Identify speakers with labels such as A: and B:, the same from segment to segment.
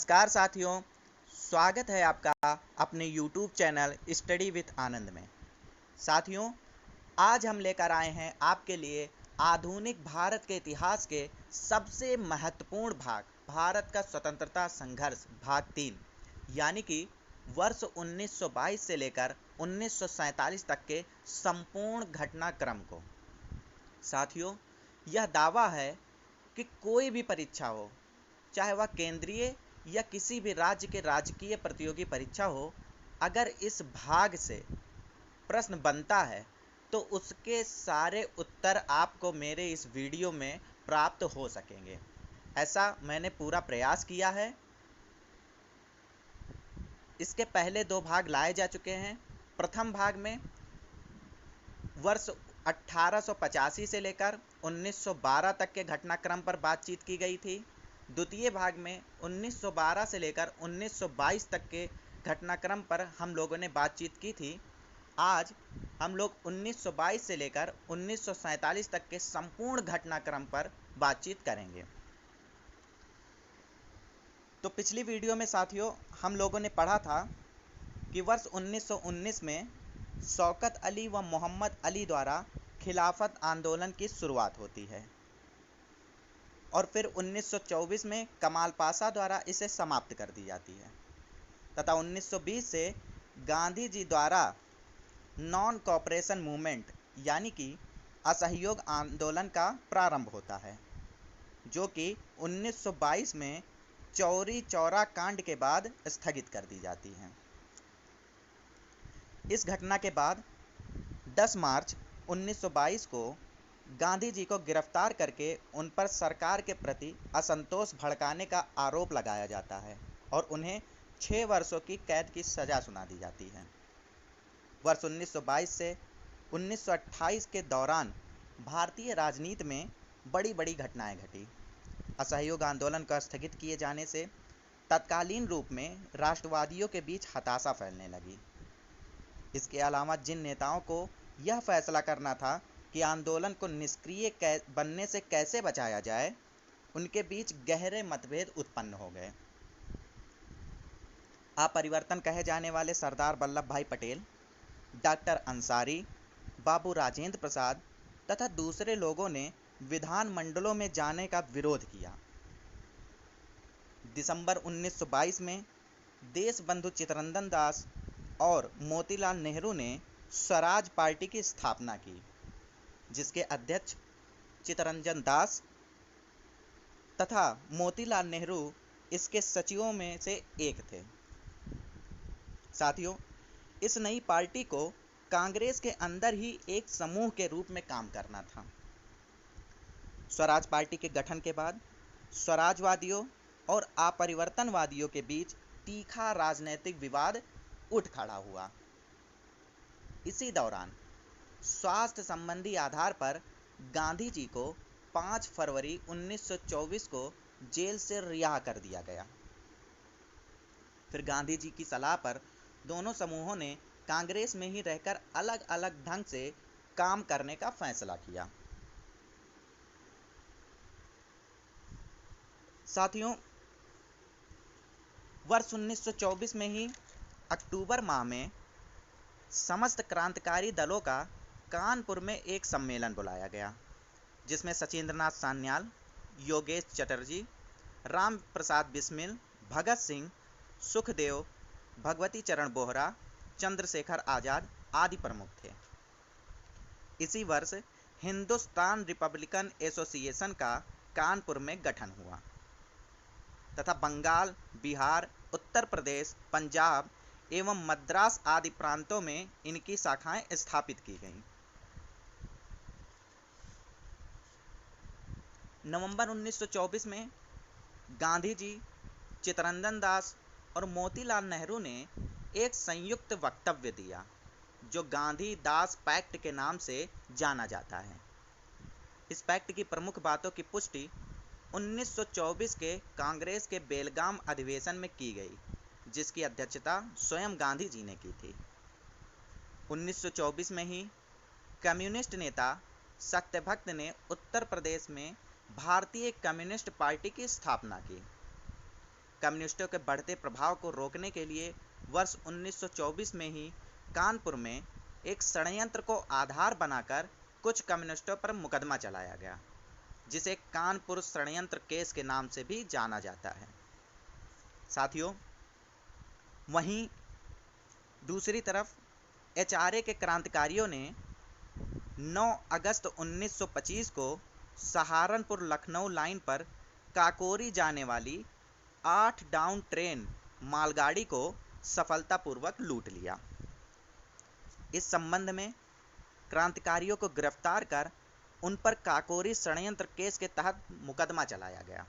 A: नमस्कार साथियों, स्वागत है आपका अपने YouTube चैनल स्टडी विथ आनंद में। साथियों, आज हम लेकर आए हैं आपके लिए आधुनिक भारत के इतिहास के सबसे महत्वपूर्ण भाग, भारत का स्वतंत्रता संघर्ष भाग 3, यानी कि वर्ष 1922 से लेकर 1947 तक के संपूर्ण घटनाक्रम को। साथियों, यह दावा है कि कोई भी परीक्षा हो, चाहे वह केंद्रीय या किसी भी राज्य के राजकीय प्रतियोगी परीक्षा हो, अगर इस भाग से प्रश्न बनता है तो उसके सारे उत्तर आपको मेरे इस वीडियो में प्राप्त हो सकेंगे। ऐसा मैंने पूरा प्रयास किया है। इसके पहले 2 भाग लाए जा चुके हैं। प्रथम भाग में वर्ष 1885 से लेकर 1912 तक के घटनाक्रम पर बातचीत की गई थी। द्वितीय भाग में 1912 से लेकर 1922 तक के घटनाक्रम पर हम लोगों ने बातचीत की थी। आज हम लोग 1922 से लेकर 1947 तक के संपूर्ण घटनाक्रम पर बातचीत करेंगे। तो पिछली वीडियो में साथियों हम लोगों ने पढ़ा था कि वर्ष 1919 में शौकत अली व मोहम्मद अली द्वारा खिलाफत आंदोलन की शुरुआत होती है और फिर 1924 में कमाल पाशा द्वारा इसे समाप्त कर दी जाती है तथा 1920 से गांधी जी द्वारा नॉन कोऑपरेशन मूवमेंट यानी कि असहयोग आंदोलन का प्रारंभ होता है, जो कि 1922 में चौरी चौरा कांड के बाद स्थगित कर दी जाती है। इस घटना के बाद 10 मार्च 1922 को गांधी जी को गिरफ्तार करके उन पर सरकार के प्रति असंतोष भड़काने का आरोप लगाया जाता है और उन्हें 6 वर्षों की कैद की सज़ा सुना दी जाती है। वर्ष 1922 से 1928 के दौरान भारतीय राजनीति में बड़ी बड़ी घटनाएं घटी। असहयोग आंदोलन का स्थगित किए जाने से तत्कालीन रूप में राष्ट्रवादियों के बीच हताशा फैलने लगी। इसके अलावा जिन नेताओं को यह फैसला करना था कि आंदोलन को निष्क्रिय बनने से कैसे बचाया जाए, उनके बीच गहरे मतभेद उत्पन्न हो गए। अपरिवर्तन कहे जाने वाले सरदार वल्लभ भाई पटेल, डॉक्टर अंसारी, बाबू राजेंद्र प्रसाद तथा दूसरे लोगों ने विधानमंडलों में जाने का विरोध किया। दिसंबर 1922 में देशबंधु चित्तरंजन दास और मोतीलाल नेहरू ने स्वराज पार्टी की स्थापना की, जिसके अध्यक्ष चित्तरंजन दास तथा मोतीलाल नेहरू इसके सचिवों में से एक थे। साथियों, इस नई पार्टी को कांग्रेस के अंदर ही एक समूह के रूप में काम करना था। स्वराज पार्टी के गठन के बाद स्वराजवादियों और अपरिवर्तनवादियों के बीच तीखा राजनीतिक विवाद उठ खड़ा हुआ। इसी दौरान स्वास्थ्य संबंधी आधार पर गांधी जी को 5 फरवरी 1924 को जेल से रिहा कर दिया गया। फिर गांधी जी की सलाह पर दोनों समूहों ने कांग्रेस में ही रहकर अलग अलग ढंग से काम करने का फैसला किया। साथियों, वर्ष 1924 में ही अक्टूबर माह में समस्त क्रांतिकारी दलों का कानपुर में एक सम्मेलन बुलाया गया, जिसमें सचिंद्रनाथ सान्याल, योगेश चटर्जी, राम प्रसाद बिस्मिल, भगत सिंह, सुखदेव, भगवती चरण बोहरा, चंद्रशेखर आज़ाद आदि प्रमुख थे। इसी वर्ष हिंदुस्तान रिपब्लिकन एसोसिएशन का कानपुर में गठन हुआ तथा बंगाल, बिहार, उत्तर प्रदेश, पंजाब एवं मद्रास आदि प्रांतों में इनकी शाखाएं स्थापित की गईं। नवंबर 1924 में गांधी जी, चित्तरंजन दास और मोतीलाल नेहरू ने एक संयुक्त वक्तव्य दिया, जो गांधी दास पैक्ट के नाम से जाना जाता है। इस पैक्ट की प्रमुख बातों की पुष्टि 1924 के कांग्रेस के बेलगाम अधिवेशन में की गई, जिसकी अध्यक्षता स्वयं गांधी जी ने की थी। 1924 में ही कम्युनिस्ट नेता सत्यभक्त ने उत्तर प्रदेश में भारतीय कम्युनिस्ट पार्टी की स्थापना की। कम्युनिस्टों के बढ़ते प्रभाव को रोकने के लिए वर्ष 1924 में ही कानपुर में एक षड्यंत्र को आधार बनाकर कुछ कम्युनिस्टों पर मुकदमा चलाया गया, जिसे कानपुर षड्यंत्र केस के नाम से भी जाना जाता है। साथियों, वहीं दूसरी तरफ एचआरए के क्रांतिकारियों ने 9 अगस्त 1925 को सहारनपुर लखनऊ लाइन पर काकोरी जाने वाली 8 डाउन ट्रेन मालगाड़ी को सफलतापूर्वक लूट लिया। इस संबंध में क्रांतिकारियों को गिरफ्तार कर उन पर काकोरी षड्यंत्र केस के तहत मुकदमा चलाया गया।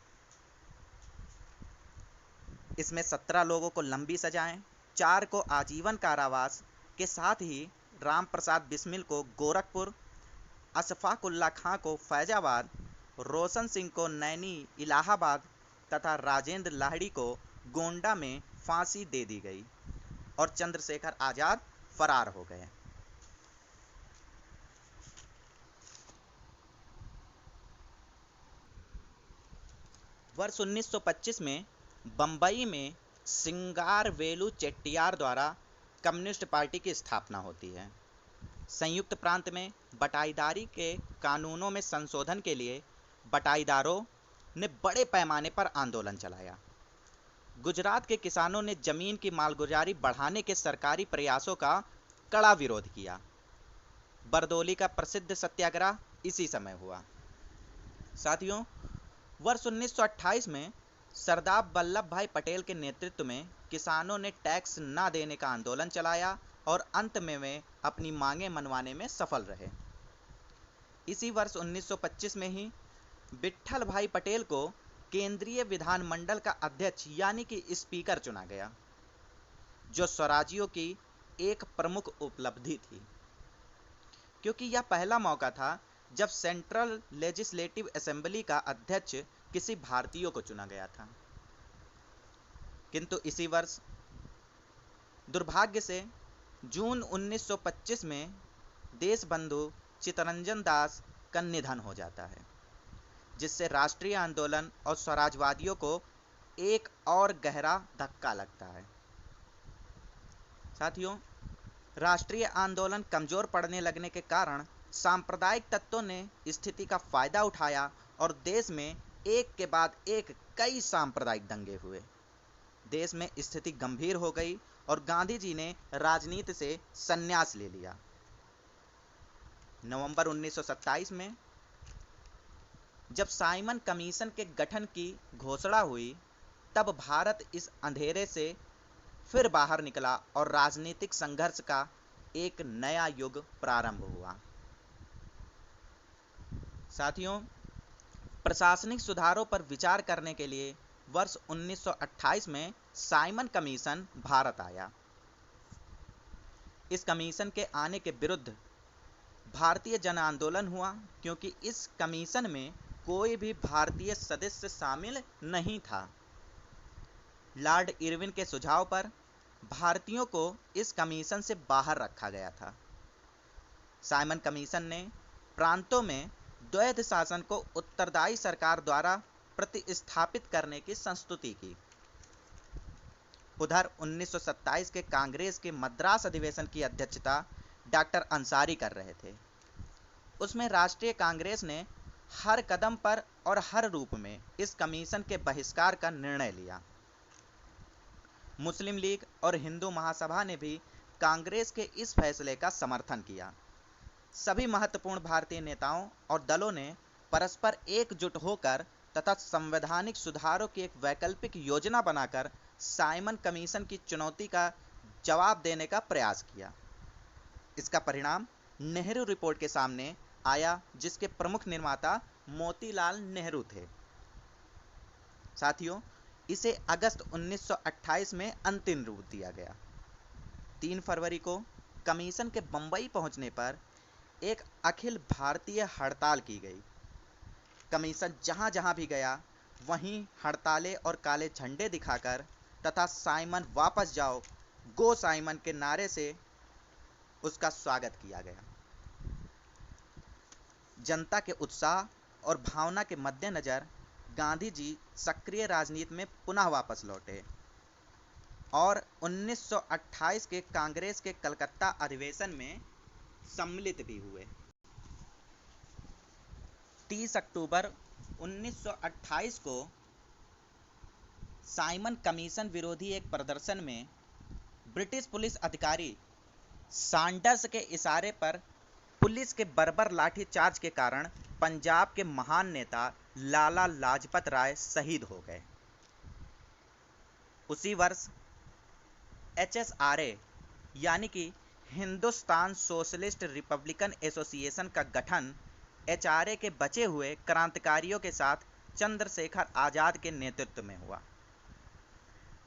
A: इसमें 17 लोगों को लंबी सजाएं, 4 को आजीवन कारावास के साथ ही राम प्रसाद बिस्मिल को गोरखपुर, अशफाकुल्ला खां को फैजाबाद, रोशन सिंह को नैनी इलाहाबाद तथा राजेंद्र लाहिड़ी को गोंडा में फांसी दे दी गई और चंद्रशेखर आजाद फरार हो गए। वर्ष 1925 में बंबई में सिंगारवेलु चेट्टियार द्वारा कम्युनिस्ट पार्टी की स्थापना होती है। संयुक्त प्रांत में बटाईदारी के कानूनों में संशोधन के लिए बटाईदारों ने बड़े पैमाने पर आंदोलन चलाया। गुजरात के किसानों ने जमीन की मालगुजारी बढ़ाने के सरकारी प्रयासों का कड़ा विरोध किया। बरदौली का प्रसिद्ध सत्याग्रह इसी समय हुआ। साथियों, वर्ष 1928 में सरदार वल्लभ भाई पटेल के नेतृत्व में किसानों ने टैक्स न देने का आंदोलन चलाया और अंत में वे अपनी मांगें मनवाने में सफल रहे। इसी वर्ष 1925 में ही विट्ठल भाई पटेल को केंद्रीय विधानमंडल का अध्यक्ष यानी कि स्पीकर चुना गया, जो स्वराजियों की एक प्रमुख उपलब्धि थी, क्योंकि यह पहला मौका था जब सेंट्रल लेजिस्लेटिव असेंबली का अध्यक्ष किसी भारतीय को चुना गया था। किंतु इसी वर्ष दुर्भाग्य से जून 1925 में देशबंधु चित्तरंजन दास का निधन हो जाता है, जिससे राष्ट्रीय आंदोलन और स्वराजवादियों को एक और गहरा धक्का लगता है। साथियों, राष्ट्रीय आंदोलन कमजोर पड़ने लगने के कारण सांप्रदायिक तत्वों ने स्थिति का फायदा उठाया और देश में एक के बाद एक कई सांप्रदायिक दंगे हुए। देश में स्थिति गंभीर हो गई और गांधी जी ने राजनीति से संन्यास ले लिया। नवंबर 1927 में जब साइमन कमीशन के गठन की घोषणा हुई, तब भारत इस अंधेरे से फिर बाहर निकला और राजनीतिक संघर्ष का एक नया युग प्रारंभ हुआ। साथियों, प्रशासनिक सुधारों पर विचार करने के लिए वर्ष 1928 में साइमन कमीशन भारत आया। इस कमीशन के आने के विरुद्ध भारतीय जन आंदोलन हुआ, क्योंकि इस कमीशन में कोई भी भारतीय सदस्य शामिल नहीं था। लॉर्ड इरविन के सुझाव पर भारतीयों को इस कमीशन से बाहर रखा गया था। साइमन कमीशन ने प्रांतों में द्वैध शासन को उत्तरदायी सरकार द्वारा प्रतिस्थापित करने की संस्तुति की। उधर 1927 के कांग्रेस के मद्रास अधिवेशन की अध्यक्षता डॉक्टर अंसारी कर रहे थे। उसमें राष्ट्रीय कांग्रेस ने हर कदम पर और हर रूप में इस कमीशन के बहिष्कार का निर्णय लिया। मुस्लिम लीग और हिंदू महासभा ने भी कांग्रेस के इस फैसले का समर्थन किया। सभी महत्वपूर्ण भारतीय नेताओं और दलों ने परस्पर एकजुट होकर तथा संवैधानिक सुधारों की एक वैकल्पिक योजना बनाकर साइमन कमीशन की चुनौती का जवाब देने का प्रयास किया। इसका परिणाम नेहरू रिपोर्ट के सामने आया, जिसके प्रमुख निर्माता मोतीलाल नेहरू थे। साथियों, इसे अगस्त 1928 में अंतिम रूप दिया गया। 3 फरवरी को कमीशन के बंबई पहुंचने पर एक अखिल भारतीय हड़ताल की गई। कमीशन जहां जहां भी गया, वहीं हड़तालें और काले झंडे दिखाकर तथा साइमन वापस जाओ, गो साइमन के नारे से उसका स्वागत किया गया। जनता के उत्साह और भावना के मद्देनजर गांधी जी सक्रिय राजनीति में पुनः वापस लौटे और 1928 के कांग्रेस के कलकत्ता अधिवेशन में सम्मिलित भी हुए। 30 अक्टूबर 1928 को साइमन कमीशन विरोधी एक प्रदर्शन में ब्रिटिश पुलिस अधिकारी सैंडर्स के इशारे पर पुलिस के बर्बर लाठीचार्ज के कारण पंजाब के महान नेता लाला लाजपत राय शहीद हो गए। उसी वर्ष HSRA यानी कि हिंदुस्तान सोशलिस्ट रिपब्लिकन एसोसिएशन का गठन HRA के बचे हुए क्रांतिकारियों के साथ चंद्रशेखर आज़ाद के नेतृत्व में हुआ।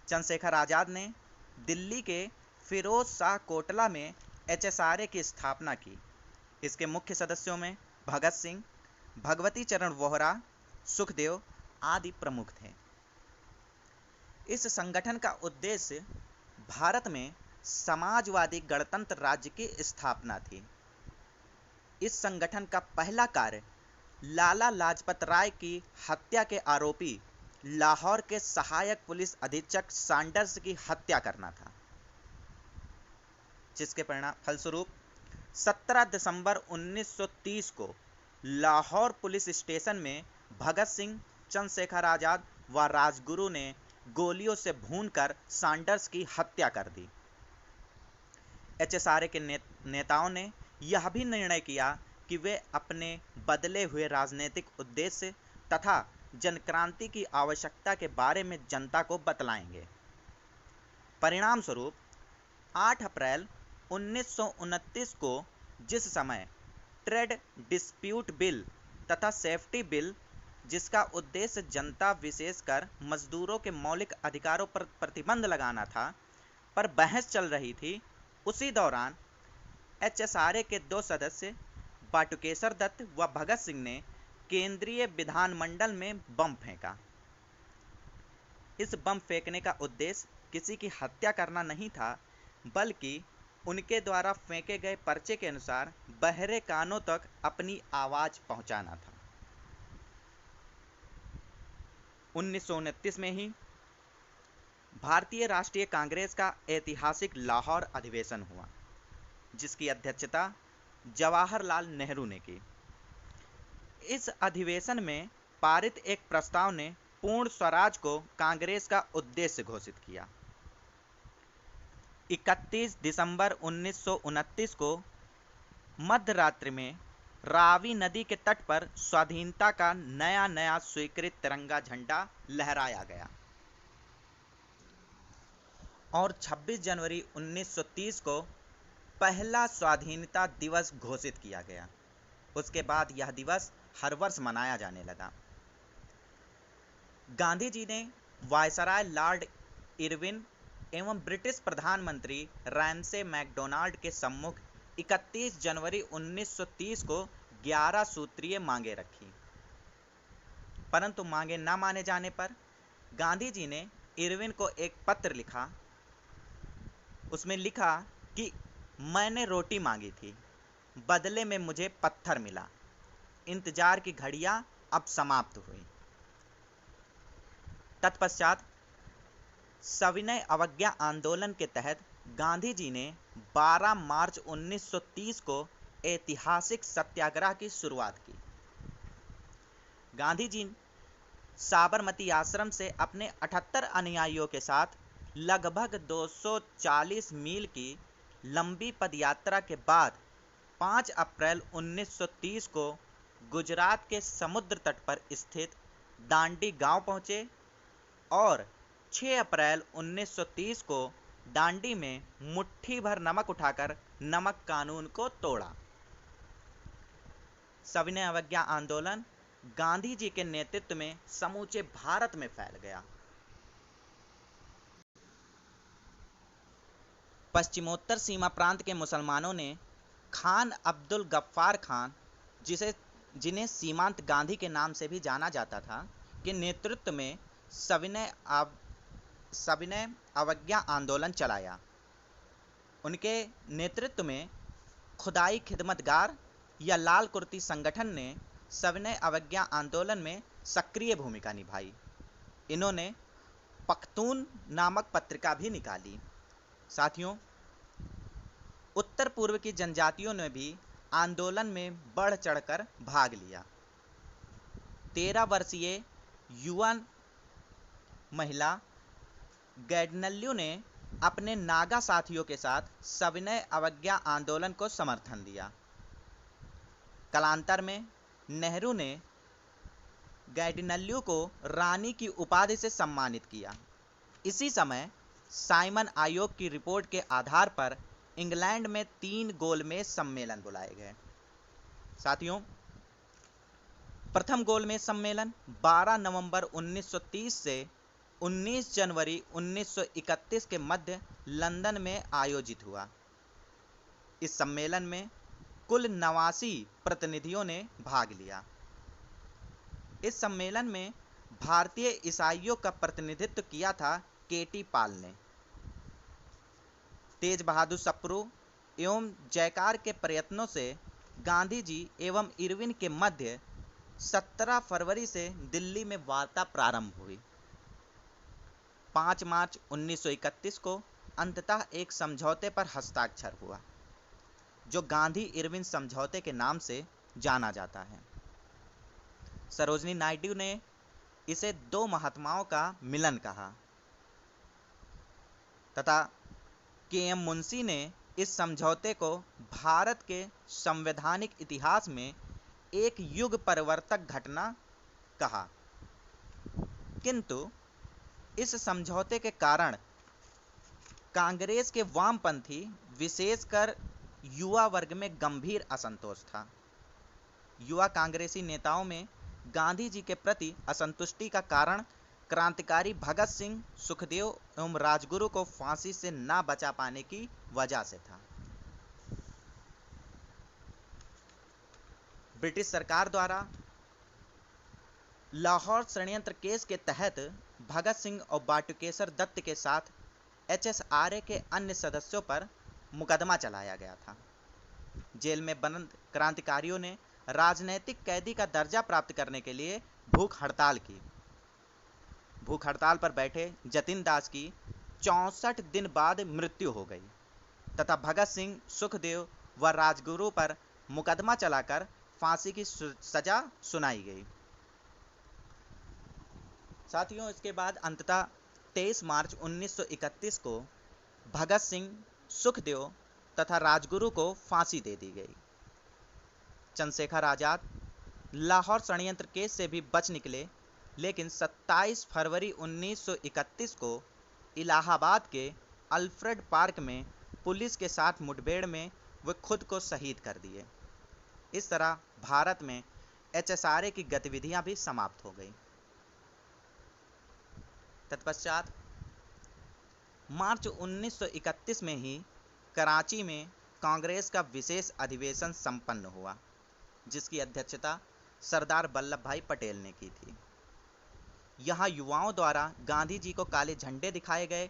A: चंद्रशेखर आज़ाद ने दिल्ली के फिरोज शाह कोटला में HSRA की स्थापना की। इसके मुख्य सदस्यों में भगत सिंह, भगवती चरण वोहरा, सुखदेव आदि प्रमुख थे। इस संगठन का उद्देश्य भारत में समाजवादी गणतंत्र राज्य की स्थापना थी। इस संगठन का पहला कार्य लाला लाजपत राय की हत्या के आरोपी लाहौर के सहायक पुलिस अधीक्षक सैंडर्स की हत्या करना था, जिसके परिणाम फलस्वरूप 17 दिसंबर 1930 को लाहौर पुलिस स्टेशन में भगत सिंह, चंद्रशेखर आज़ाद व राजगुरु ने गोलियों से भूनकर सैंडर्स की हत्या कर दी। HSRA के नेताओं ने यह भी निर्णय किया कि वे अपने बदले हुए राजनीतिक उद्देश्य तथा जनक्रांति की आवश्यकता के बारे में जनता को बतलाएंगे। परिणाम स्वरूप 8 अप्रैल 1929 को, जिस समय ट्रेड डिस्प्यूट बिल तथा सेफ्टी बिल, जिसका उद्देश्य जनता विशेषकर मजदूरों के मौलिक अधिकारों पर प्रतिबंध लगाना था, पर बहस चल रही थी, उसी दौरान HSRA के 2 सदस्य बाटुकेश्वर दत्त व भगत सिंह ने केंद्रीय विधानमंडल में बम फेंका। इस बम फेंकने का उद्देश्य किसी की हत्या करना नहीं था, बल्कि उनके द्वारा फेंके गए पर्चे के अनुसार बहरे कानों तक अपनी आवाज पहुंचाना था। 1929 में ही भारतीय राष्ट्रीय कांग्रेस का ऐतिहासिक लाहौर अधिवेशन हुआ, जिसकी अध्यक्षता जवाहरलाल नेहरू ने की। इस अधिवेशन में पारित एक प्रस्ताव ने पूर्ण स्वराज को कांग्रेस का उद्देश्य घोषित किया। 31 दिसंबर 1929 को मध्य रात्रि में रावी नदी के तट पर स्वाधीनता का नया स्वीकृत तिरंगा झंडा लहराया गया और 26 जनवरी 1930 को पहला स्वाधीनता दिवस घोषित किया गया। उसके बाद यह दिवस हर वर्ष मनाया जाने लगा। गांधी जी ने वायसराय लॉर्ड इरविन एवं ब्रिटिश प्रधानमंत्री रैमसे मैकडोनाल्ड के सम्मुख 31 जनवरी 1930 को 11 सूत्रीय मांगे रखी, परंतु मांगे न माने जाने पर गांधी जी ने इरविन को एक पत्र लिखा। उसमें लिखा कि मैंने रोटी मांगी थी, बदले में मुझे पत्थर मिला। इंतजार की घड़ियां अब समाप्त हुई। तत्पश्चात सविनय अवज्ञा आंदोलन के तहत गांधी जी ने 12 मार्च 1930 को ऐतिहासिक सत्याग्रह की शुरुआत की। गांधी जी साबरमती आश्रम से अपने 78 अनुयायियों के साथ लगभग 240 मील की लंबी पदयात्रा के बाद 5 अप्रैल 1930 को गुजरात के समुद्र तट पर स्थित दांडी गांव पहुंचे और 6 अप्रैल 1930 को दांडी में मुट्ठी भर नमक उठाकर नमक कानून को तोड़ा। सविनय अवज्ञा आंदोलन गांधी जी के नेतृत्व में समूचे भारत में फैल गया। पश्चिमोत्तर सीमा प्रांत के मुसलमानों ने खान अब्दुल गफ्फार खान, जिन्हें सीमांत गांधी के नाम से भी जाना जाता था, के नेतृत्व में सविनय अवज्ञा आंदोलन चलाया। उनके नेतृत्व में खुदाई खिदमतगार या लाल कुर्ती संगठन ने सविनय अवज्ञा आंदोलन में सक्रिय भूमिका निभाई। इन्होंने पख्तून नामक पत्रिका भी निकाली। साथियों, उत्तर पूर्व की जनजातियों ने भी आंदोलन में बढ़ चढ़कर भाग लिया। 13 वर्षीय युवा महिला गैडनल्यू ने अपने नागा साथियों के साथ सविनय अवज्ञा आंदोलन को समर्थन दिया। कालांतर में नेहरू ने गैडनल्यू को रानी की उपाधि से सम्मानित किया। इसी समय साइमन आयोग की रिपोर्ट के आधार पर इंग्लैंड में 3 गोलमेज सम्मेलन बुलाए गए। साथियों, प्रथम गोलमेज सम्मेलन 12 नवंबर 1930 से 19 जनवरी 1931 के मध्य लंदन में आयोजित हुआ। इस सम्मेलन में कुल 89 प्रतिनिधियों ने भाग लिया। इस सम्मेलन में भारतीय ईसाइयों का प्रतिनिधित्व किया था केटी पाल ने। तेज बहादुर सप्रू एवं जयकार के प्रयत्नों से गांधी जी एवं इरविन के मध्य 17 फरवरी से दिल्ली में वार्ता प्रारंभ हुई। 5 मार्च 1931 को अंततः एक समझौते पर हस्ताक्षर हुआ, जो गांधी इरविन समझौते के नाम से जाना जाता है। सरोजिनी नायडू ने इसे 2 महात्माओं का मिलन कहा तथा के.एम. मुंशी ने इस समझौते को भारत के संवैधानिक इतिहास में एक युग परिवर्तक घटना कहा। किंतु इस समझौते के कारण कांग्रेस के वामपंथी, विशेषकर युवा वर्ग में गंभीर असंतोष था। युवा कांग्रेसी नेताओं में गांधी जी के प्रति असंतुष्टि का कारण क्रांतिकारी भगत सिंह, सुखदेव एवं राजगुरु को फांसी से न बचा पाने की वजह से था। ब्रिटिश सरकार द्वारा लाहौर षड्यंत्र केस के तहत भगत सिंह और बाटुकेश्वर दत्त के साथ HSRA के अन्य सदस्यों पर मुकदमा चलाया गया था। जेल में बंद क्रांतिकारियों ने राजनैतिक कैदी का दर्जा प्राप्त करने के लिए भूख हड़ताल की। भूख हड़ताल पर बैठे जतिन दास की 64 दिन बाद मृत्यु हो गई तथा भगत सिंह, सुखदेव व राजगुरु पर मुकदमा चलाकर फांसी की सजा सुनाई गई। साथियों, इसके बाद अंततः 23 मार्च 1931 को भगत सिंह, सुखदेव तथा राजगुरु को फांसी दे दी गई। चंद्रशेखर आजाद लाहौर षड्यंत्र केस से भी बच निकले, लेकिन 27 फरवरी 1931 को इलाहाबाद के अल्फ्रेड पार्क में पुलिस के साथ मुठभेड़ में वे खुद को शहीद कर दिए। इस तरह भारत में HSRA की गतिविधियां भी समाप्त हो गई। तत्पश्चात मार्च 1931 में ही कराची में कांग्रेस का विशेष अधिवेशन संपन्न हुआ, जिसकी अध्यक्षता सरदार वल्लभ भाई पटेल ने की थी। यहां युवाओं द्वारा गांधी जी को काले झंडे दिखाए गए।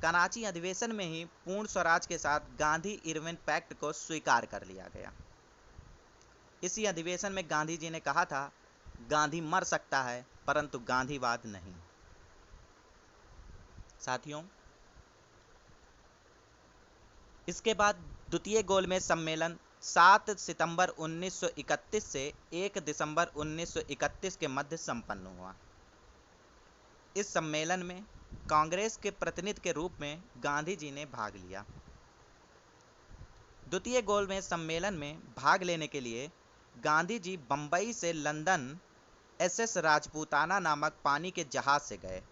A: कराची अधिवेशन में ही पूर्ण स्वराज के साथ गांधी इरविन पैक्ट को स्वीकार कर लिया गया। इसी अधिवेशन में गांधी जी ने कहा था, गांधी मर सकता है परंतु गांधीवाद नहीं। साथियों, इसके बाद द्वितीय गोलमेज सम्मेलन 7 सितंबर 1931 से 1 दिसंबर 1931 के मध्य संपन्न हुआ। इस सम्मेलन में कांग्रेस के प्रतिनिधि के रूप में गांधी जी ने भाग लिया। द्वितीय गोलमेज सम्मेलन में भाग लेने के लिए गांधी जी बंबई से लंदन SS राजपूताना नामक पानी के जहाज से गए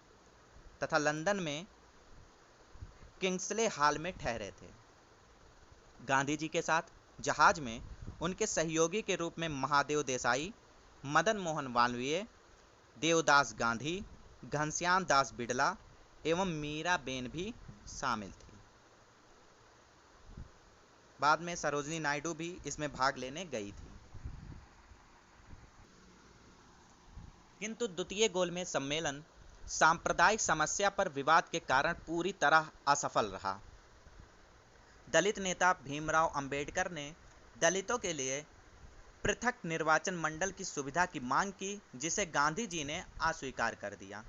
A: तथा लंदन में किंग्सले हॉल में ठहरे थे। गांधी जी के साथ जहाज में उनके सहयोगी के रूप में महादेव देसाई, मदन मोहन मालवीय, देवदास गांधी, घनश्याम दास बिड़ला एवं मीराबेन भी शामिल थी। बाद में सरोजिनी नायडू भी इसमें भाग लेने गई थी। किंतु द्वितीय गोलमेज सम्मेलन सांप्रदायिक समस्या पर विवाद के कारण पूरी तरह असफल रहा। दलित नेता भीमराव अंबेडकर ने दलितों के लिए पृथक निर्वाचन मंडल की सुविधा की मांग की, जिसे गांधी जी ने अस्वीकार कर दिया।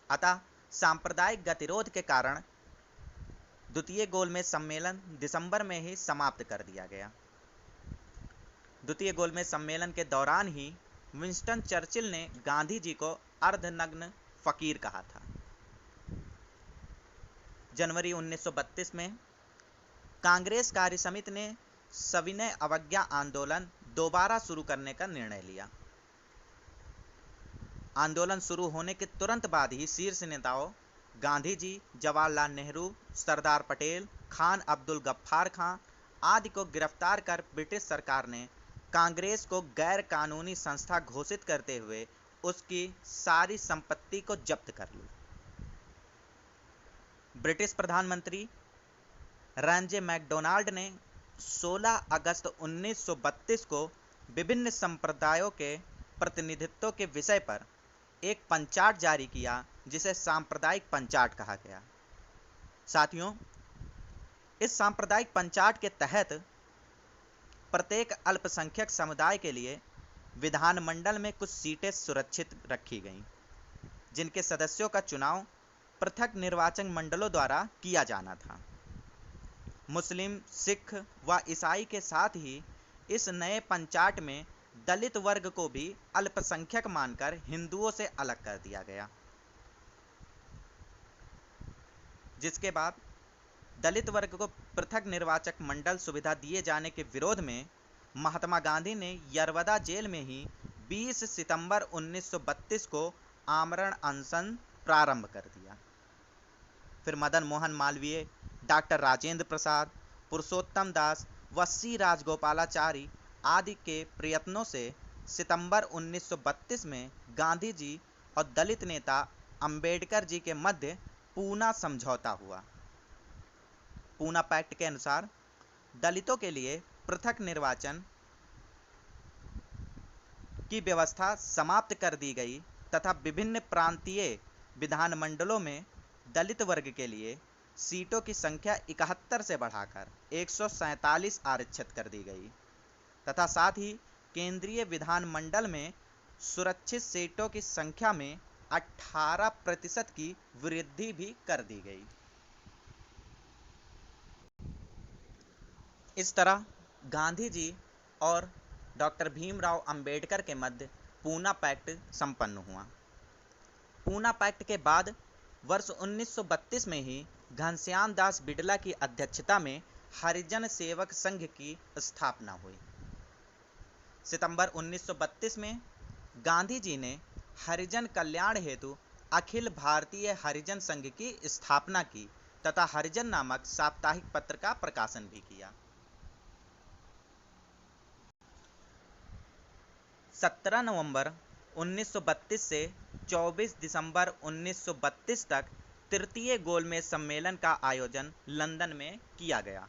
A: अतः सांप्रदायिक गतिरोध के कारण द्वितीय गोलमेज सम्मेलन दिसंबर में ही समाप्त कर दिया गया। द्वितीय गोलमेज सम्मेलन के दौरान ही विंस्टन चर्चिल ने गांधी जी को अर्धनग्न फकीर कहा था। जनवरी 1932 में कांग्रेस कार्यसमिति ने सविनय अवज्ञा आंदोलन दोबारा शुरू करने का निर्णय लिया। आंदोलन शुरू होने के तुरंत बाद ही शीर्ष नेताओं गांधी जी, जवाहरलाल नेहरू, सरदार पटेल, खान अब्दुल गफ्फार खां आदि को गिरफ्तार कर ब्रिटिश सरकार ने कांग्रेस को गैर कानूनी संस्था घोषित करते हुए उसकी सारी संपत्ति को जब्त कर ली। ब्रिटिश प्रधानमंत्री रैंजे मैकडोनाल्ड ने 16 अगस्त 1932 को विभिन्न संप्रदायों के प्रतिनिधित्व के विषय पर एक पंचाट जारी किया, जिसे सांप्रदायिक पंचाट कहा गया। साथियों, इस सांप्रदायिक पंचाट के तहत प्रत्येक अल्पसंख्यक समुदाय के लिए विधानमंडल में कुछ सीटें सुरक्षित रखी गईं, जिनके सदस्यों का चुनाव पृथक निर्वाचन मंडलों द्वारा किया जाना था। मुस्लिम, सिख व ईसाई के साथ ही इस नए पंचाट में दलित वर्ग को भी अल्पसंख्यक मानकर हिंदुओं से अलग कर दिया गया, जिसके बाद दलित वर्ग को पृथक निर्वाचक मंडल सुविधा दिए जाने के विरोध में महात्मा गांधी ने यरवदा जेल में ही 20 सितंबर 1932 को आमरण अनशन प्रारंभ कर दिया। फिर मदन मोहन मालवीय, डॉक्टर राजेंद्र प्रसाद, पुरुषोत्तम दास व सी राजगोपालाचारी आदि के प्रयत्नों से सितंबर 1932 में गांधी जी और दलित नेता अंबेडकर जी के मध्य पूना समझौता हुआ। पूना पैक्ट के अनुसार दलितों के लिए पृथक निर्वाचन की व्यवस्था समाप्त कर दी गई तथा विभिन्न प्रांतीय विधानमंडलों में दलित वर्ग के लिए सीटों की संख्या 71 से बढ़ाकर 147 आरक्षित कर दी गई तथा साथ ही केंद्रीय विधानमंडल में सुरक्षित सीटों की संख्या में 18% की वृद्धि भी कर दी गई। इस तरह गांधी जी और डॉक्टर भीमराव अंबेडकर के मध्य पूना पैक्ट संपन्न हुआ। पूना पैक्ट के बाद वर्ष 1932 में ही घनश्याम दास बिड़ला की अध्यक्षता में हरिजन सेवक संघ की स्थापना हुई। सितंबर 1932 में गांधी जी ने हरिजन कल्याण हेतु अखिल भारतीय हरिजन संघ की स्थापना की तथा हरिजन नामक साप्ताहिक पत्र का प्रकाशन भी किया। 17 नवंबर 1932 से 24 दिसंबर 1932 तक तृतीय गोलमेज सम्मेलन का आयोजन लंदन में किया गया,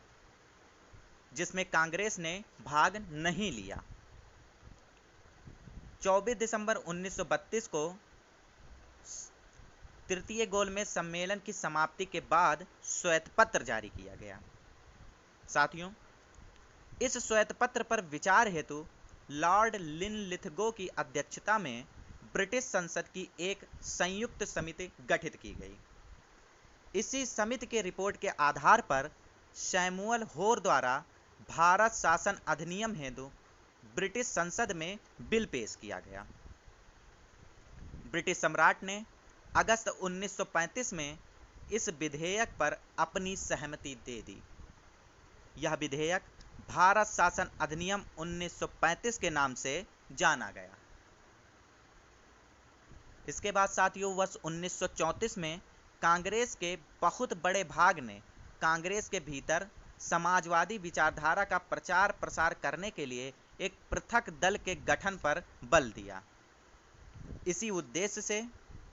A: जिसमें कांग्रेस ने भाग नहीं लिया। 24 दिसंबर 1932 को तृतीय गोलमेज सम्मेलन की समाप्ति के बाद श्वेत पत्र जारी किया गया। साथियों, इस श्वेत पत्र पर विचार हेतु लॉर्ड लिनलिथगो की अध्यक्षता में ब्रिटिश संसद की एक संयुक्त समिति गठित की गई। इसी समिति के रिपोर्ट के आधार पर सैमुअल होर द्वारा भारत शासन अधिनियम हेतु ब्रिटिश संसद में बिल पेश किया गया। ब्रिटिश सम्राट ने अगस्त 1935 में इस विधेयक पर अपनी सहमति दे दी। यह विधेयक भारत शासन अधिनियम 1935 के नाम से जाना गया। इसके बाद साथियों, वर्ष 1934 में कांग्रेस के बहुत बड़े भाग ने कांग्रेस के भीतर समाजवादी विचारधारा का प्रचार प्रसार करने के लिए एक पृथक दल के गठन पर बल दिया। इसी उद्देश्य से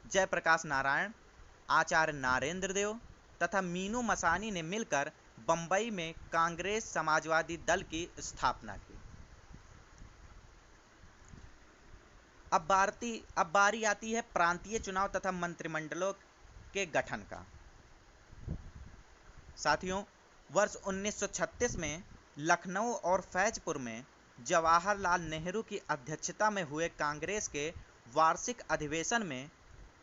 A: जयप्रकाश नारायण, आचार्य नारेंद्र देव तथा मीनू मसानी ने मिलकर बंबई में कांग्रेस समाजवादी दल की स्थापना की। अब बारी आती है प्रांतीय चुनाव तथा मंत्रिमंडलों के गठन का। साथियों, वर्ष 1936 में लखनऊ और फैजपुर में जवाहरलाल नेहरू की अध्यक्षता में हुए कांग्रेस के वार्षिक अधिवेशन में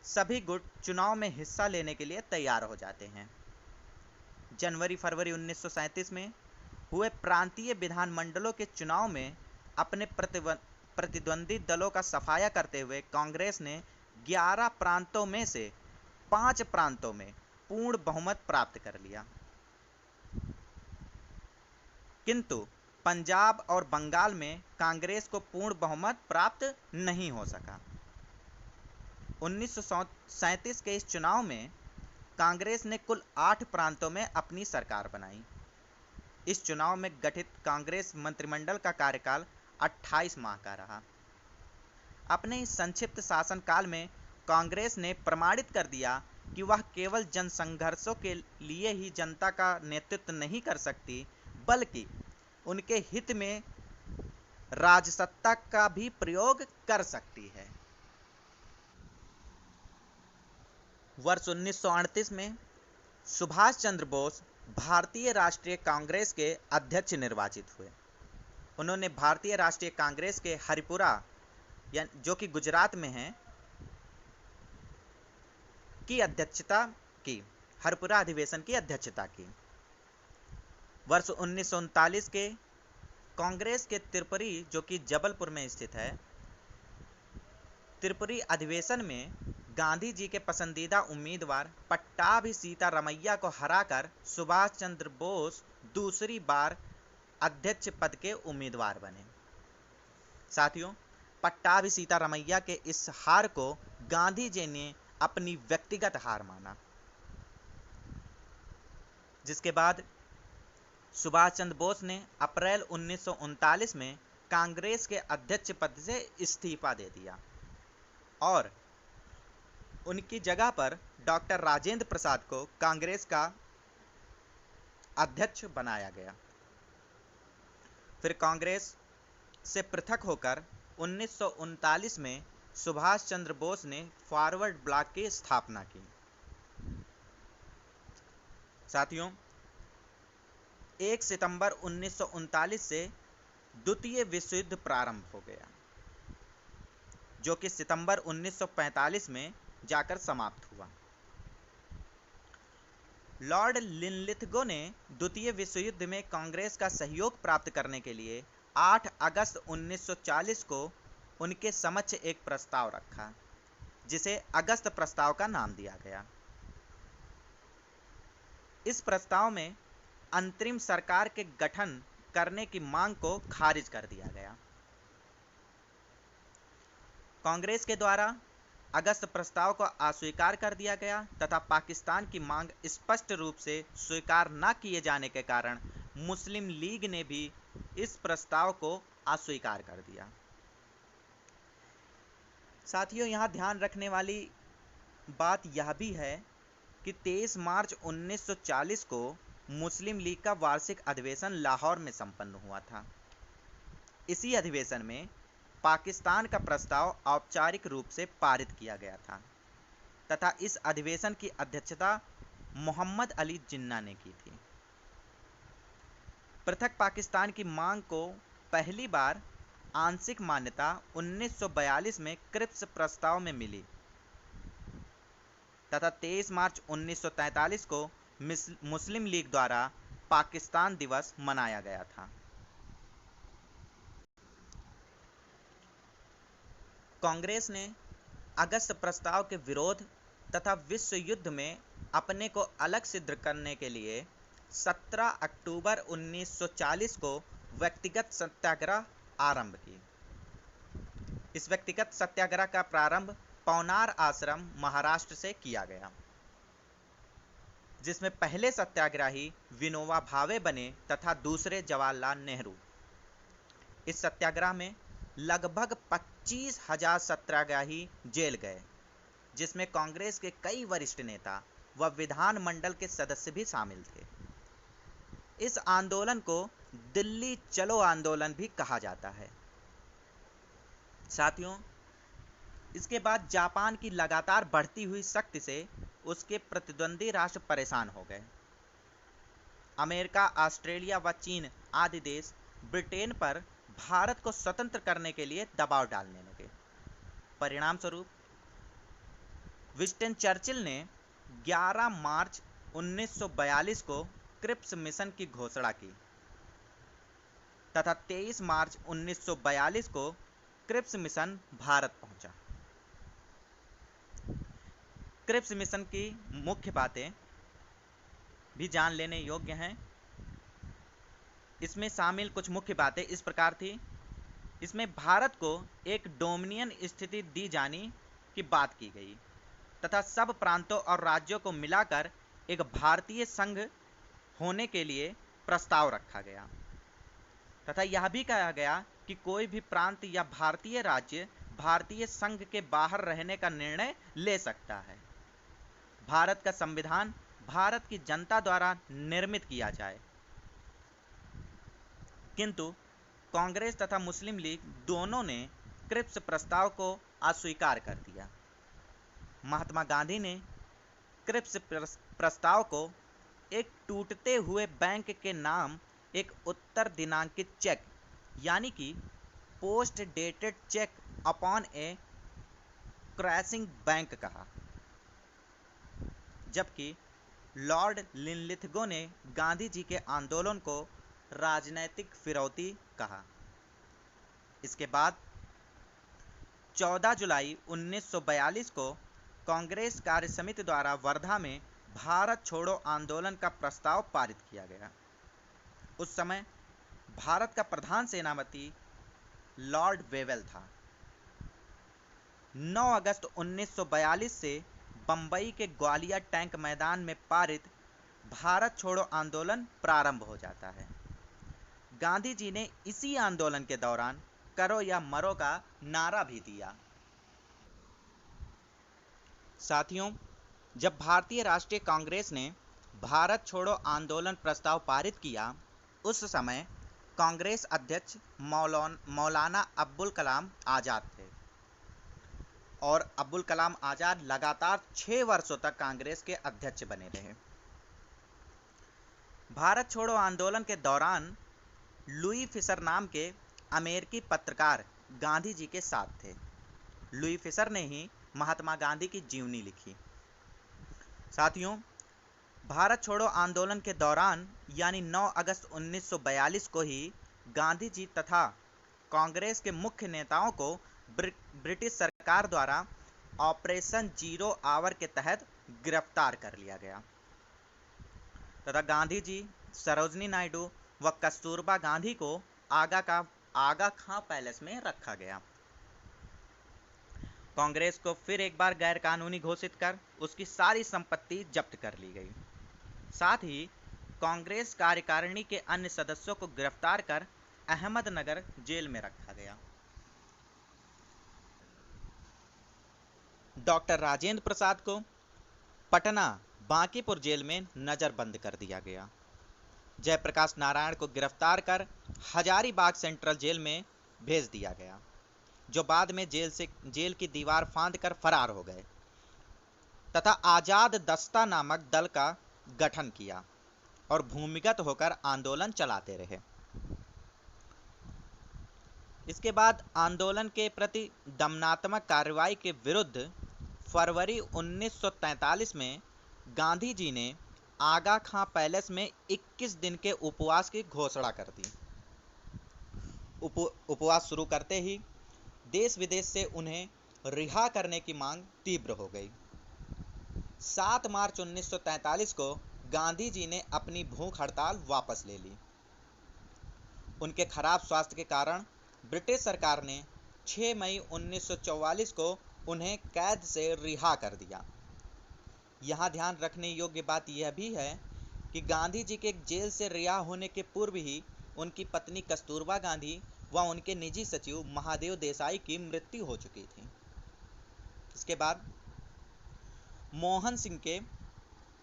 A: सभी गुट चुनाव में हिस्सा लेने के लिए तैयार हो जाते हैं। जनवरी-फरवरी 1937 में हुए प्रांतीय विधानमंडलों के चुनाव में अपने प्रतिद्वंदी दलों का सफाया करते हुए कांग्रेस ने 11 प्रांतों में से 5 प्रांतों में पूर्ण बहुमत प्राप्त कर लिया, किंतु पंजाब और बंगाल में कांग्रेस को पूर्ण बहुमत प्राप्त नहीं हो सका। 1937 के इस चुनाव में कांग्रेस ने कुल 8 प्रांतों में अपनी सरकार बनाई। इस चुनाव में गठित कांग्रेस मंत्रिमंडल का कार्यकाल 28 माह का रहा। अपने इस संक्षिप्त शासनकाल में कांग्रेस ने प्रमाणित कर दिया कि वह केवल जनसंघर्षों के लिए ही जनता का नेतृत्व नहीं कर सकती, बल्कि उनके हित में राजसत्ता का भी प्रयोग कर सकती है। वर्ष 1938 में सुभाष चंद्र बोस भारतीय राष्ट्रीय कांग्रेस के अध्यक्ष निर्वाचित हुए। उन्होंने भारतीय राष्ट्रीय कांग्रेस के हरिपुरा, जो कि गुजरात में है, की अध्यक्षता की, हरिपुरा अधिवेशन की अध्यक्षता की। वर्ष 1939 के कांग्रेस के त्रिपुरी, जो कि जबलपुर में स्थित है, त्रिपुरी अधिवेशन में गांधी जी के पसंदीदा उम्मीदवार पट्टाभी सीतारमैया को हराकर सुभाष चंद्र बोस दूसरी बार अध्यक्ष पद के उम्मीदवार बने। साथियों, पट्टाभी सीतारमैया के इस हार को गांधी जी ने अपनी व्यक्तिगत हार माना, जिसके बाद सुभाष चंद्र बोस ने अप्रैल 1939 में कांग्रेस के अध्यक्ष पद से इस्तीफा दे दिया और उनकी जगह पर डॉक्टर राजेंद्र प्रसाद को कांग्रेस का अध्यक्ष बनाया गया। फिर कांग्रेस से पृथक होकर 1939 में सुभाष चंद्र बोस ने फॉरवर्ड ब्लॉक की स्थापना की। साथियों, 1 सितंबर 1939 से द्वितीय विश्व युद्ध प्रारंभ हो गया, जो कि सितंबर 1945 में जाकर समाप्त हुआ। लॉर्ड लिनलिथगो ने द्वितीय विश्व युद्ध में कांग्रेस का सहयोग प्राप्त करने के लिए 8 अगस्त 1940 को उनके समक्ष एक प्रस्ताव रखा, जिसे अगस्त प्रस्ताव का नाम दिया गया। इस प्रस्ताव में अंतरिम सरकार के गठन करने की मांग को खारिज कर दिया गया। कांग्रेस के द्वारा अगस्त प्रस्ताव को अस्वीकार कर दिया गया तथा पाकिस्तान की मांग स्पष्ट रूप से स्वीकार न किए जाने के कारण मुस्लिम लीग ने भी इस प्रस्ताव को अस्वीकार कर दिया। साथियों, यहाँ ध्यान रखने वाली बात यह भी है कि 23 मार्च 1940 को मुस्लिम लीग का वार्षिक अधिवेशन लाहौर में संपन्न हुआ था। इसी अधिवेशन में पाकिस्तान का प्रस्ताव औपचारिक रूप से पारित किया गया था तथा इस अधिवेशन की अध्यक्षता मोहम्मद अली जिन्ना ने की थी। पृथक पाकिस्तान की मांग को पहली बार आंशिक मान्यता 1942 में क्रिप्स प्रस्ताव में मिली तथा 23 मार्च 1943 को मुस्लिम लीग द्वारा पाकिस्तान दिवस मनाया गया था। कांग्रेस ने अगस्त प्रस्ताव के विरोध तथा विश्व युद्ध में अपने को अलग सिद्ध करने के लिए 17 अक्टूबर 1940 को व्यक्तिगत सत्याग्रह आरंभ की। इस व्यक्तिगत सत्याग्रह का प्रारंभ पवनार आश्रम, महाराष्ट्र से किया गया, जिसमें पहले सत्याग्रही विनोबा भावे बने तथा दूसरे जवाहरलाल नेहरू। इस सत्याग्रह में लगभग 25,000 सत्याग्रही जेल गए, जिसमें कांग्रेस के कई वरिष्ठ नेता व विधानमंडल के सदस्य भी शामिल थे। इस आंदोलन को दिल्ली चलो आंदोलन भी कहा जाता है। साथियों, इसके बाद जापान की लगातार बढ़ती हुई शक्ति से उसके प्रतिद्वंदी राष्ट्र परेशान हो गए। अमेरिका, ऑस्ट्रेलिया व चीन आदि देश ब्रिटेन पर भारत को स्वतंत्र करने के लिए दबाव डालने लगे। परिणाम स्वरूप विंस्टन चर्चिल ने 11 मार्च 1942 को क्रिप्स मिशन की घोषणा की तथा 23 मार्च 1942 को क्रिप्स मिशन भारत पहुंचा। क्रिप्स मिशन की मुख्य बातें भी जान लेने योग्य हैं। इसमें शामिल कुछ मुख्य बातें इस प्रकार थी। इसमें भारत को एक डोमिनियन स्थिति दी जाने की बात की गई तथा सब प्रांतों और राज्यों को मिलाकर एक भारतीय संघ होने के लिए प्रस्ताव रखा गया तथा यह भी कहा गया कि कोई भी प्रांत या भारतीय राज्य भारतीय संघ के बाहर रहने का निर्णय ले सकता है। भारत का संविधान भारत की जनता द्वारा निर्मित किया जाए। किंतु कांग्रेस तथा मुस्लिम लीग दोनों ने क्रिप्स प्रस्ताव को अस्वीकार कर दिया। महात्मा गांधी ने क्रिप्स प्रस्ताव को एक टूटते हुए बैंक के नाम एक उत्तर दिनांकित चेक यानी कि पोस्ट डेटेड चेक अपॉन ए क्रैशिंग बैंक कहा, जबकि लॉर्ड लिनलिथगो ने गांधी जी के आंदोलन को राजनैतिक फिरौती कहा। इसके बाद 14 जुलाई 1942 को कांग्रेस कार्य समिति द्वारा वर्धा में भारत छोड़ो आंदोलन का प्रस्ताव पारित किया गया। उस समय भारत का प्रधान सेनापति लॉर्ड वेवेल था। 9 अगस्त 1942 से बंबई के ग्वालियर टैंक मैदान में पारित भारत छोड़ो आंदोलन प्रारंभ हो जाता है। गांधी जी ने इसी आंदोलन के दौरान करो या मरो का नारा भी दिया। साथियों, जब भारतीय राष्ट्रीय कांग्रेस ने भारत छोड़ो आंदोलन प्रस्ताव पारित किया, उस समय कांग्रेस अध्यक्ष मौलाना अब्दुल कलाम आज़ाद थे और अब्दुल कलाम आज़ाद लगातार 6 वर्षों तक कांग्रेस के अध्यक्ष बने रहे। भारत छोड़ो आंदोलन के दौरान लुई फिशर नाम के अमेरिकी पत्रकार गांधी जी के साथ थे। लुई फिशर ने ही महात्मा गांधी की जीवनी लिखी। साथियों, भारत छोड़ो आंदोलन के दौरान यानी 9 अगस्त 1942 को ही गांधी जी तथा कांग्रेस के मुख्य नेताओं को ब्रिटिश सरकार द्वारा ऑपरेशन जीरो आवर के तहत गिरफ्तार कर लिया गया तथा गांधी जी, सरोजनी नायडू व कस्तूरबा गांधी को आगा खां पैलेस में रखा गया। कांग्रेस को फिर एक बार गैर कानूनी घोषित कर उसकी सारी संपत्ति जब्त कर ली गई। साथ ही कांग्रेस कार्यकारिणी के अन्य सदस्यों को गिरफ्तार कर अहमदनगर जेल में रखा गया। डॉक्टर राजेंद्र प्रसाद को पटना बांकीपुर जेल में नजरबंद कर दिया गया। जयप्रकाश नारायण को गिरफ्तार कर हजारीबाग सेंट्रल जेल में भेज दिया गया, जो बाद में जेल की दीवार फांदकर फरार हो गए तथा आजाद दस्ता नामक दल का गठन किया और भूमिगत होकर आंदोलन चलाते रहे। इसके बाद आंदोलन के प्रति दमनात्मक कार्रवाई के विरुद्ध फरवरी 1943 में गांधी जी ने आगा खां पैलेस में 21 दिन के उपवास की घोषणा कर दी। उपवास शुरू करते ही देश विदेश से उन्हें रिहा करने की मांग तीव्र हो गई। 7 मार्च 1943 को गांधी जी ने अपनी भूख हड़ताल वापस ले ली। उनके खराब स्वास्थ्य के कारण ब्रिटिश सरकार ने 6 मई 1944 को उन्हें कैद से रिहा कर दिया। यहाँ ध्यान रखने योग्य बात यह भी है कि गांधी जी के जेल से रिहा होने के पूर्व ही उनकी पत्नी कस्तूरबा गांधी व उनके निजी सचिव महादेव देसाई की मृत्यु हो चुकी थी। इसके बाद मोहन सिंह के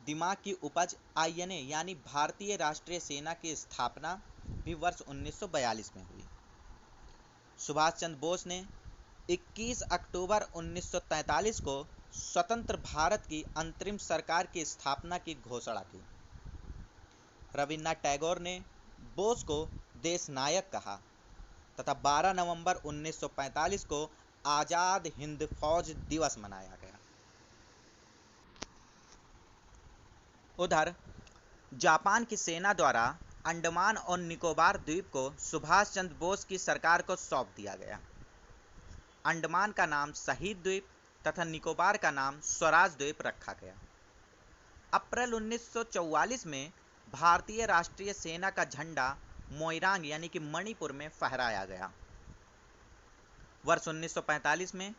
A: दिमाग की उपज आईएनए यानी भारतीय राष्ट्रीय सेना की स्थापना भी वर्ष 1942 में हुई। सुभाष चंद्र बोस ने 21 अक्टूबर 1943 को स्वतंत्र भारत की अंतरिम सरकार की स्थापना की घोषणा की। रविन्द्रनाथ टैगोर ने बोस को देश नायक कहा तथा 12 नवंबर 1945 को आज़ाद हिंद फौज दिवस मनाया गया। उधर जापान की सेना द्वारा अंडमान और निकोबार द्वीप को सुभाष चंद्र बोस की सरकार को सौंप दिया गया। अंडमान का नाम शहीद द्वीप तथा निकोबार का नाम स्वराज द्वीप रखा गया। अप्रैल 1944 में भारतीय राष्ट्रीय सेना का झंडा मोइरांग यानी कि मणिपुर में फहराया गया। वर्ष 1945 में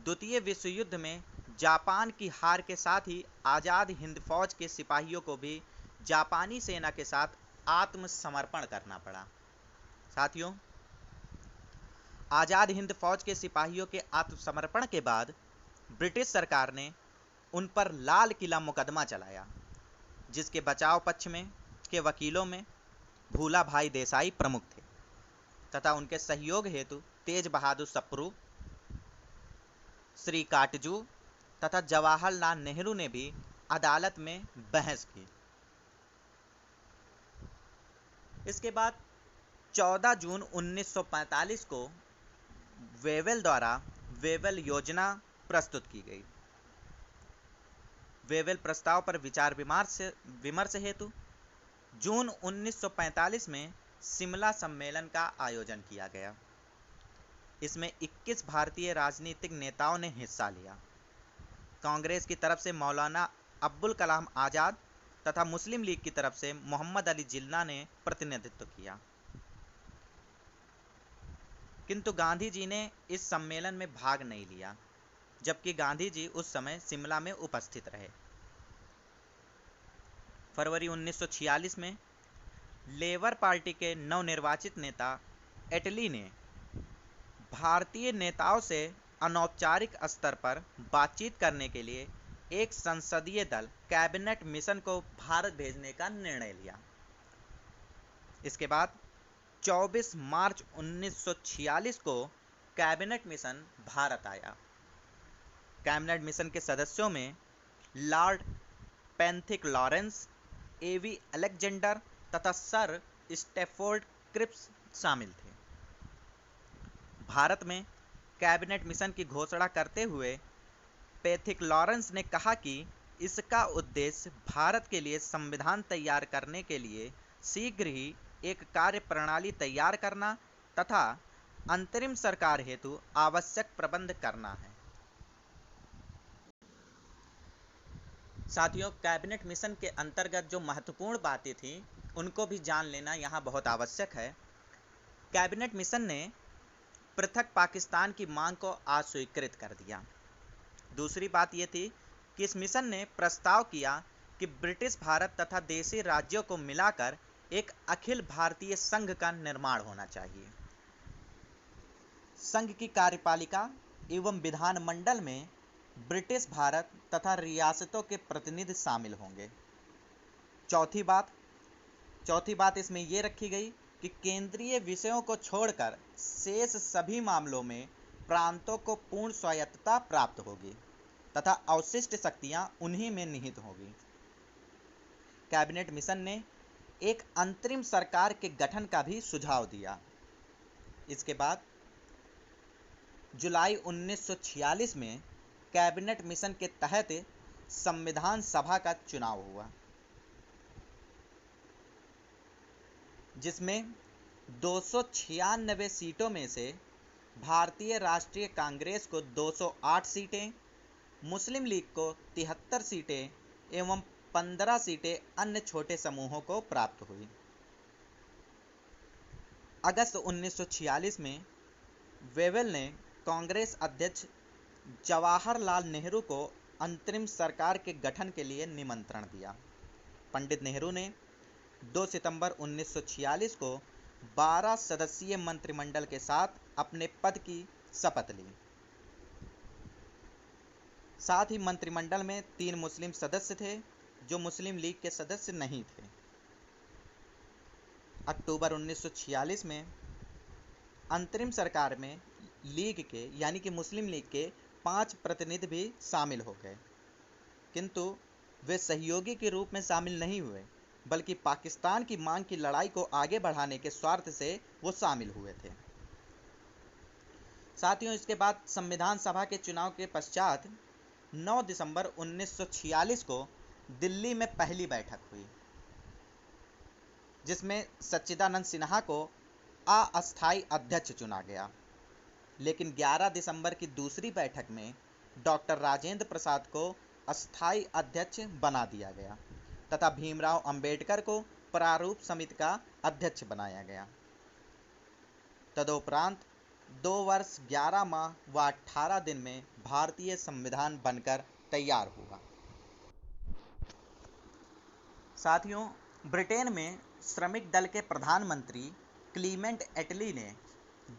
A: द्वितीय विश्व युद्ध में जापान की हार के साथ ही आज़ाद हिंद फौज के सिपाहियों को भी जापानी सेना के साथ आत्मसमर्पण करना पड़ा। साथियों, आज़ाद हिंद फौज के सिपाहियों के आत्मसमर्पण के बाद ब्रिटिश सरकार ने उन पर लाल किला मुकदमा चलाया, जिसके बचाव पक्ष में के वकीलों में भूला भाई देसाई प्रमुख थे तथा उनके सहयोग हेतु तेज बहादुर सप्रू, श्री काटजू तथा जवाहरलाल नेहरू ने भी अदालत में बहस की। इसके बाद 14 जून 1945 को वेवेल द्वारा वेवेल योजना प्रस्तुत की गई। वेवेल प्रस्ताव पर विचार विमर्श हेतु जून 1945 में शिमला सम्मेलन का आयोजन किया गया। इसमें 21 भारतीय राजनीतिक नेताओं ने हिस्सा लिया। कांग्रेस की तरफ से मौलाना अब्दुल कलाम आज़ाद तथा मुस्लिम लीग की तरफ से मोहम्मद अली जिन्ना ने प्रतिनिधित्व किया, किंतु गांधी जी ने इस सम्मेलन में भाग नहीं लिया, जबकि गांधी जी उस समय शिमला में उपस्थित रहे। फरवरी 1946 में लेबर पार्टी के नवनिर्वाचित नेता एटली ने भारतीय नेताओं से अनौपचारिक स्तर पर बातचीत करने के लिए एक संसदीय दल कैबिनेट मिशन को भारत भेजने का निर्णय लिया। इसके बाद 24 मार्च 1946 को कैबिनेट मिशन भारत आया। कैबिनेट मिशन के सदस्यों में लॉर्ड पेंथिक लॉरेंस, एवी अलेक्जेंडर तथा सर स्टैफोर्ड क्रिप्स शामिल थे। भारत में कैबिनेट मिशन की घोषणा करते हुए पेथिक लॉरेंस ने कहा कि इसका उद्देश्य भारत के लिए संविधान तैयार करने के लिए शीघ्र ही एक कार्य प्रणाली तैयार करना तथा अंतरिम सरकार हेतु आवश्यक प्रबंध करना है। साथियों, कैबिनेट मिशन के अंतर्गत जो महत्वपूर्ण बातें थीं उनको भी जान लेना यहाँ बहुत आवश्यक है। कैबिनेट मिशन ने पृथक पाकिस्तान की मांग को अस्वीकृत कर दिया। दूसरी बात यह थी कि इस मिशन ने प्रस्ताव किया कि ब्रिटिश भारत तथा देशी राज्यों को मिलाकर एक अखिल भारतीय संघ का निर्माण होना चाहिए। संघ की कार्यपालिका एवं विधानमंडल में ब्रिटिश भारत तथा रियासतों के प्रतिनिधि शामिल होंगे। चौथी बात इसमें यह रखी गई कि केंद्रीय विषयों को छोड़कर शेष सभी मामलों में प्रांतों को पूर्ण स्वायत्तता प्राप्त होगी तथा अवशिष्ट शक्तियां उन्हीं में निहित होगी। कैबिनेट मिशन ने एक अंतरिम सरकार के गठन का भी सुझाव दिया। इसके बाद जुलाई 1946 में कैबिनेट मिशन के तहत संविधान सभा का चुनाव हुआ, जिसमें 296 सीटों में से भारतीय राष्ट्रीय कांग्रेस को 208 सीटें, मुस्लिम लीग को 73 सीटें एवं 15 सीटें अन्य छोटे समूहों को प्राप्त हुई। अगस्त 1946 में वेवेल ने कांग्रेस अध्यक्ष जवाहरलाल नेहरू को अंतरिम सरकार के गठन के लिए निमंत्रण दिया। पंडित नेहरू ने 2 सितंबर 1946 को 12 सदस्यीय मंत्रिमंडल के साथ अपने पद की शपथ ली। साथ ही मंत्रिमंडल में 3 मुस्लिम सदस्य थे जो मुस्लिम लीग के सदस्य नहीं थे। अक्टूबर 1946 में अंतरिम सरकार में लीग के यानी कि मुस्लिम लीग के 5 प्रतिनिधि भी शामिल हो गए, किंतु वे सहयोगी के रूप में शामिल नहीं हुए, बल्कि पाकिस्तान की मांग की लड़ाई को आगे बढ़ाने के स्वार्थ से वो शामिल हुए थे। साथियों, इसके बाद संविधान सभा के चुनाव के पश्चात 9 दिसंबर 1946 को दिल्ली में पहली बैठक हुई, जिसमें सच्चिदानंद सिन्हा को अस्थायी अध्यक्ष चुना गया। लेकिन 11 दिसंबर की दूसरी बैठक में डॉक्टर राजेंद्र प्रसाद को अस्थायी अध्यक्ष बना दिया गया तथा भीमराव अंबेडकर को प्रारूप समिति का अध्यक्ष बनाया गया। तदुपरांत 2 वर्ष 11 माह व 18 दिन में भारतीय संविधान बनकर तैयार हुआ। साथियों, ब्रिटेन में श्रमिक दल के प्रधानमंत्री क्लीमेंट एटली ने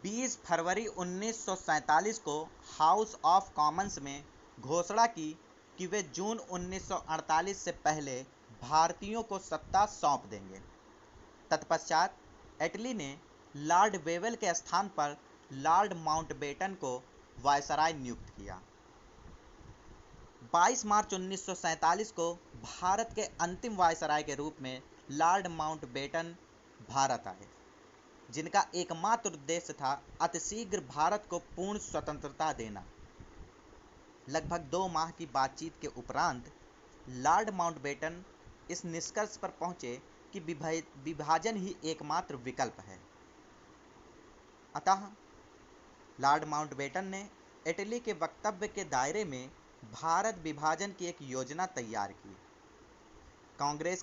A: 20 फरवरी 1947 को हाउस ऑफ कॉमन्स में घोषणा की कि वे जून 1948 से पहले भारतीयों को सत्ता सौंप देंगे। तत्पश्चात एटली ने लॉर्ड वेवेल के स्थान पर लॉर्ड माउंटबेटन को वायसराय नियुक्त किया। 22 मार्च 1947 को भारत के अंतिम वायसराय के रूप में लॉर्ड माउंटबेटन भारत आए, जिनका एकमात्र उद्देश्य था अतिशीघ्र भारत को पूर्ण स्वतंत्रता देना। लगभग 2 माह की बातचीत के उपरांत लॉर्ड माउंटबेटन इस निष्कर्ष पर पहुंचे कि विभाजन ही एकमात्र विकल्प है। अतः लॉर्ड माउंटबेटन ने इटली के वक्तव्य के दायरे में भारत विभाजन की एक योजना तैयार की। कांग्रेस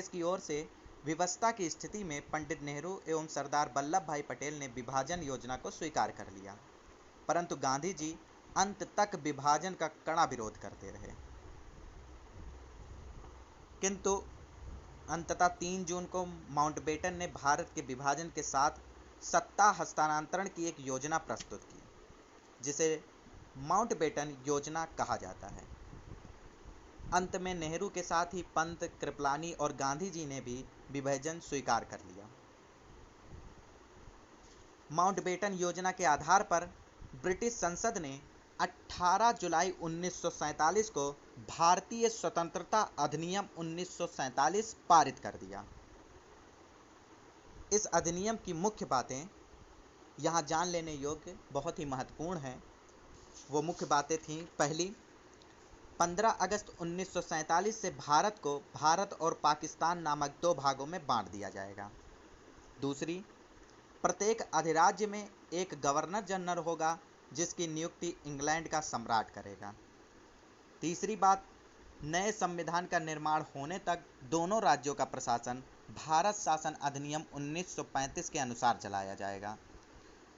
A: की ओर से विवशता की स्थिति में पंडित नेहरू एवं सरदार वल्लभ भाई पटेल ने विभाजन योजना को स्वीकार कर लिया, परंतु गांधी जी अंत तक विभाजन का कड़ा विरोध करते रहे। किंतु अंततः 3 जून को माउंटबेटन ने भारत के विभाजन के साथ सत्ता हस्तांतरण की एक योजना प्रस्तुत की, जिसे माउंटबेटन योजना कहा जाता है। अंत में नेहरू के साथ ही पंत, कृपलानी और गांधी जी ने भी विभाजन स्वीकार कर लिया। माउंटबेटन योजना के आधार पर ब्रिटिश संसद ने 18 जुलाई 1947 को भारतीय स्वतंत्रता अधिनियम 1947 पारित कर दिया। इस अधिनियम की मुख्य बातें यहाँ जान लेने योग्य बहुत ही महत्वपूर्ण हैं। वो मुख्य बातें थीं: पहली, 15 अगस्त 1947 से भारत को भारत और पाकिस्तान नामक 2 भागों में बांट दिया जाएगा। दूसरी, प्रत्येक अधिराज्य में एक गवर्नर जनरल होगा, जिसकी नियुक्ति इंग्लैंड का सम्राट करेगा। तीसरी बात, नए संविधान का निर्माण होने तक दोनों राज्यों का प्रशासन भारत शासन अधिनियम 1935 के अनुसार चलाया जाएगा।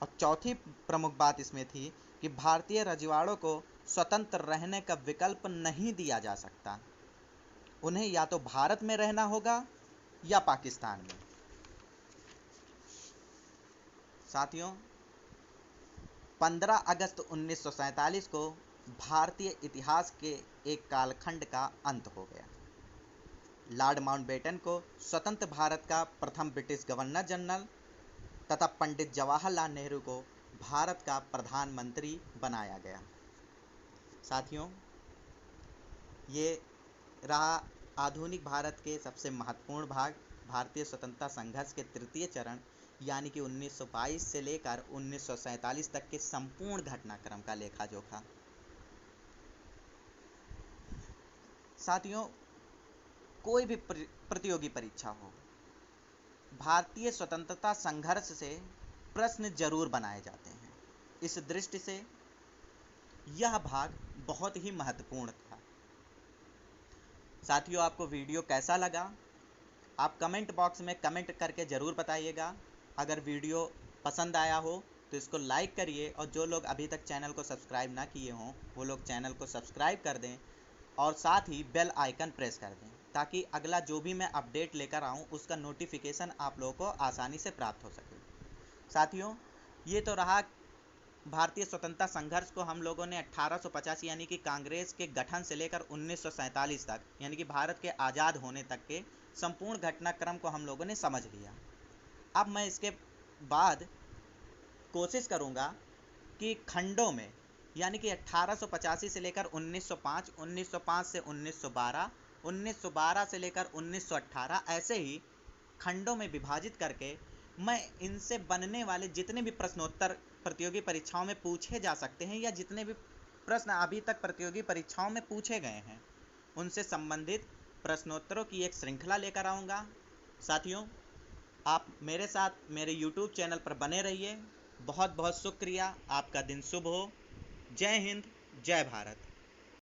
A: और चौथी प्रमुख बात इसमें थी कि भारतीय रजवाड़ों को स्वतंत्र रहने का विकल्प नहीं दिया जा सकता, उन्हें या तो भारत में रहना होगा या पाकिस्तान में। साथियों, 15 अगस्त 1947 को भारतीय इतिहास के एक कालखंड का अंत हो गया। लॉर्ड माउंटबेटन को स्वतंत्र भारत का प्रथम ब्रिटिश गवर्नर जनरल तथा पंडित जवाहरलाल नेहरू को भारत का प्रधानमंत्री बनाया गया। साथियों, ये रहा आधुनिक भारत के सबसे महत्वपूर्ण भाग, भारतीय स्वतंत्रता संघर्ष के तृतीय चरण, यानी कि 1922 से लेकर 1947 तक के संपूर्ण घटनाक्रम का लेखा जोखा। साथियों, कोई भी प्रतियोगी परीक्षा हो, भारतीय स्वतंत्रता संघर्ष से प्रश्न जरूर बनाए जाते हैं। इस दृष्टि से यह भाग बहुत ही महत्वपूर्ण था। साथियों, आपको वीडियो कैसा लगा? आप कमेंट बॉक्स में कमेंट करके ज़रूर बताइएगा। अगर वीडियो पसंद आया हो तो इसको लाइक करिए, और जो लोग अभी तक चैनल को सब्सक्राइब ना किए हों वो लोग चैनल को सब्सक्राइब कर दें और साथ ही बेल आइकन प्रेस कर दें, ताकि अगला जो भी मैं अपडेट लेकर आऊँ उसका नोटिफिकेशन आप लोगों को आसानी से प्राप्त हो सके। साथियों, ये तो रहा भारतीय स्वतंत्रता संघर्ष को हम लोगों ने 1850 यानी कि कांग्रेस के गठन से लेकर 1947 तक, यानी कि भारत के आज़ाद होने तक के संपूर्ण घटनाक्रम को हम लोगों ने समझ लिया। अब मैं इसके बाद कोशिश करूंगा कि खंडों में, यानी कि 1885 से लेकर 1905, 1905 से 1912, 1912 से लेकर 1918, ऐसे ही खंडों में विभाजित करके मैं इनसे बनने वाले जितने भी प्रश्नोत्तर प्रतियोगी परीक्षाओं में पूछे जा सकते हैं या जितने भी प्रश्न अभी तक प्रतियोगी परीक्षाओं में पूछे गए हैं उनसे संबंधित प्रश्नोत्तरों की एक श्रृंखला लेकर आऊँगा। साथियों, आप मेरे साथ मेरे YouTube चैनल पर बने रहिए। बहुत बहुत शुक्रिया। आपका दिन शुभ हो। जय हिंद, जय भारत।